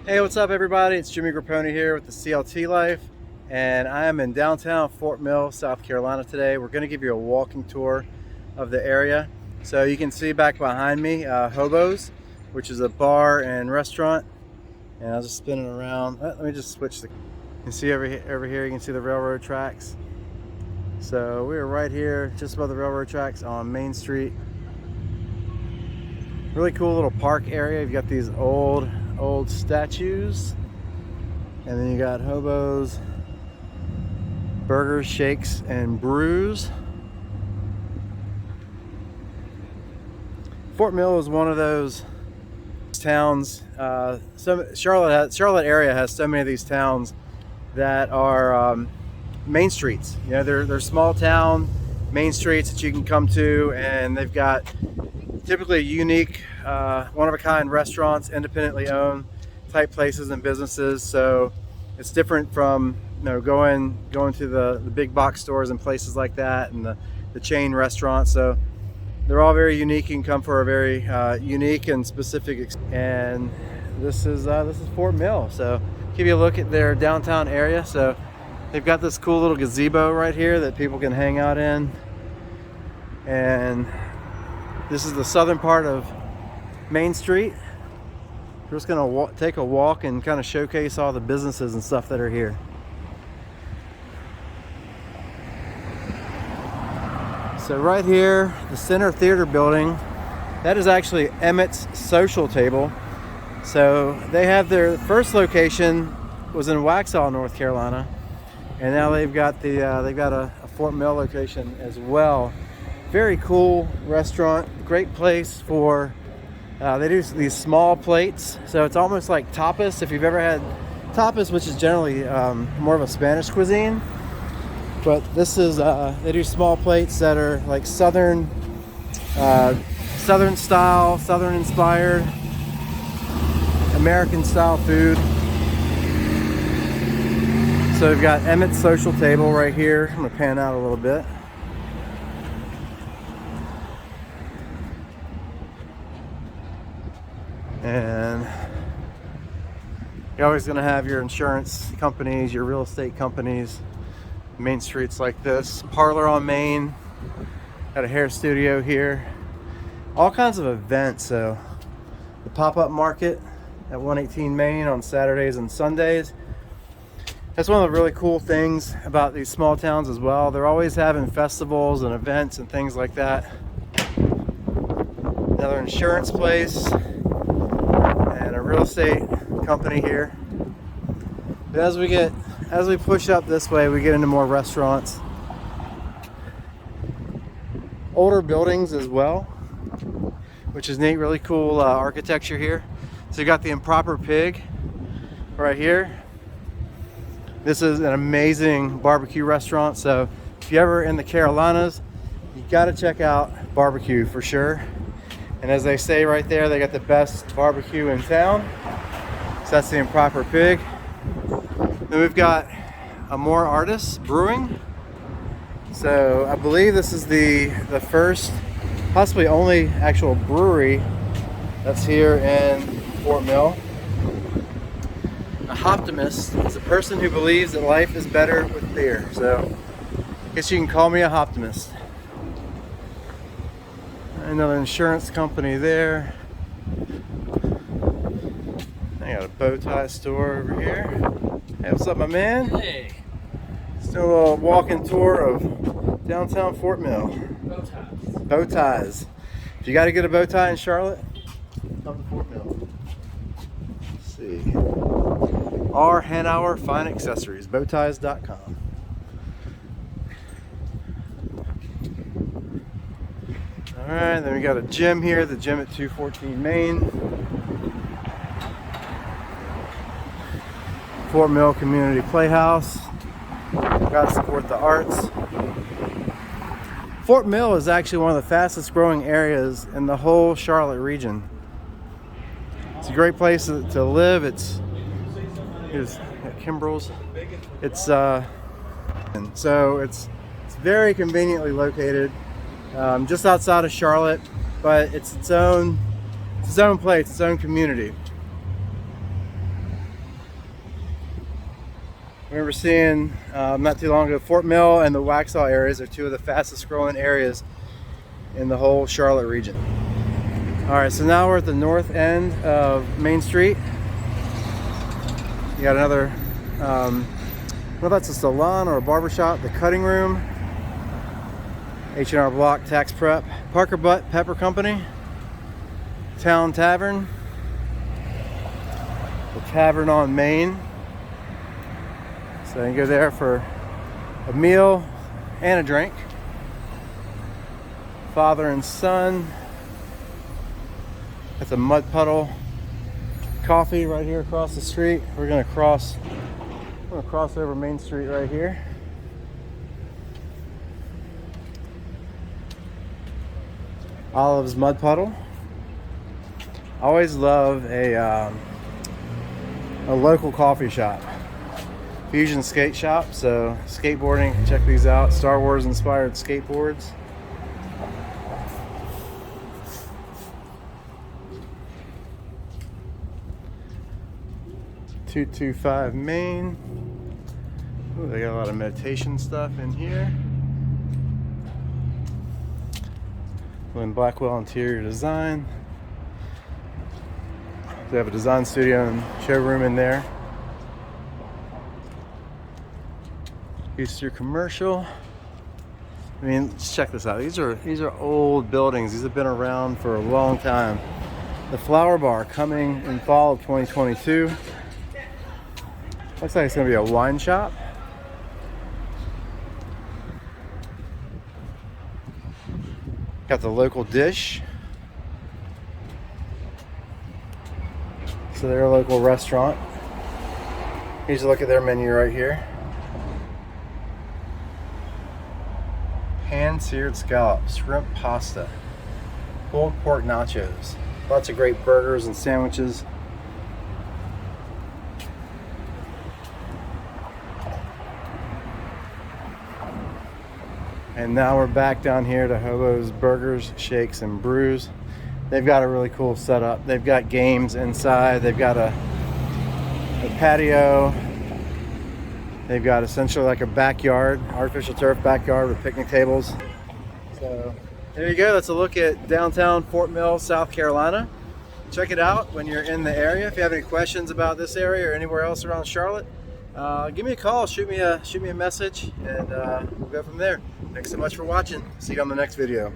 Hey, what's up everybody? It's Jimmy Grappone here with the CLT Life, and I am in downtown Fort Mill, South Carolina today. We're going to give you a walking tour of the area. So you can see back behind me, Hobo's, which is a bar and restaurant. And I'll just spin it around. Let me just switch the... You can see over here, you can see the railroad tracks. So we are right here, just above the railroad tracks on Main Street. Really cool little park area. You've got these old statues, and then you got Hobo's Burgers, Shakes, and Brews. Fort Mill is one of those towns. Charlotte area has so many of these towns that are main streets. You know, they're small town main streets that you can come to, and they've got typically unique, one-of-a-kind restaurants, independently owned type places and businesses. So it's different from, you know, going to the big box stores and places like that, and the chain restaurants. So they're all very unique. You can come for a very unique and specific. And this is Fort Mill. So give you a look at their downtown area. So they've got this cool little gazebo right here that people can hang out in, and this is the southern part of Main Street. We're just gonna take a walk and kind of showcase all the businesses and stuff that are here. So right here, the Center Theater building, that is actually Emmett's Social Table. So they have their first location was in Waxhaw, North Carolina, and now they've got a Fort Mill location as well. Very cool restaurant, great place for, they do these small plates. So it's almost like tapas, if you've ever had tapas, which is generally more of a Spanish cuisine. But this is, they do small plates that are like Southern style, Southern inspired, American style food. So we've got Emmett's Social Table right here. I'm gonna pan out a little bit. And you're always going to have your insurance companies, your real estate companies, main streets like this. Parlor on Main, got a hair studio here, all kinds of events. So the pop-up market at 118 Main on Saturdays and Sundays. That's one of the really cool things about these small towns as well. They're always having festivals and events and things like that. Another insurance place and a real estate company here. But as we push up this way, we get into more restaurants, older buildings as well, which is neat. Really cool architecture here. So you got the Improper Pig right here. This is an amazing barbecue restaurant. So if you're ever in the Carolinas, you got to check out barbecue for sure. And as they say right there, they got the best barbecue in town. So that's the Improper Pig. Then we've got Amore Artists Brewing. So I believe this is the first, possibly only actual brewery that's here in Fort Mill. A Hoptimist is a person who believes that life is better with beer. So I guess you can call me a Hoptimist. Another insurance company there. I got a bow tie store over here. Hey, what's up, my man? Hey. Still a little walking tour of downtown Fort Mill. Bow ties. Bow ties. If you got to get a bow tie in Charlotte, come to Fort Mill. Let's see. R. Hanauer Fine Accessories, bowties.com. Alright, then we got a gym here, the gym at 214 Main. Fort Mill Community Playhouse. Got to support the arts. Fort Mill is actually one of the fastest growing areas in the whole Charlotte region. It's a great place to live. Here's Kimbrell's. So it's very conveniently located. Just outside of Charlotte, but it's its own place, its own community. remember seeing not too long ago, Fort Mill and the Waxhaw areas are two of the fastest growing areas in the whole Charlotte region. All right, so now we're at the north end of Main Street. You got another, well, that's a salon or a barber shop, the cutting room, H&R Block Tax Prep, Parker Butt Pepper Company, Town Tavern, the Tavern on Main. So you can go there for a meal and a drink. Father and son. That's a Mud Puddle Coffee right here across the street. We're gonna cross over Main Street right here. Olive's Mud Puddle. I always love a local coffee shop. Fusion Skate Shop, so skateboarding, check these out. Star Wars inspired skateboards. .225 Main. Ooh, they got a lot of meditation stuff in here. Lynn Blackwell Interior Design. They have a design studio and showroom in there. Easter Commercial. I mean, just check this out. These are old buildings. These have been around for a long time. The Flower Bar coming in fall of 2022. Looks like it's gonna be a wine shop. Got the local dish. So they're a local restaurant. Here's a look at their menu right here. Pan-seared scallops, shrimp pasta, pulled pork nachos. Lots of great burgers and sandwiches. And now we're back down here to Hobo's Burgers, Shakes, and Brews. They've got a really cool setup. They've got games inside. They've got a patio. They've got essentially like a backyard, artificial turf backyard with picnic tables. So there you go. That's a look at downtown Fort Mill, South Carolina. Check it out when you're in the area. If you have any questions about this area or anywhere else around Charlotte, give me a call, shoot me a message, and we'll go from there. Thanks so much for watching. See you on the next video.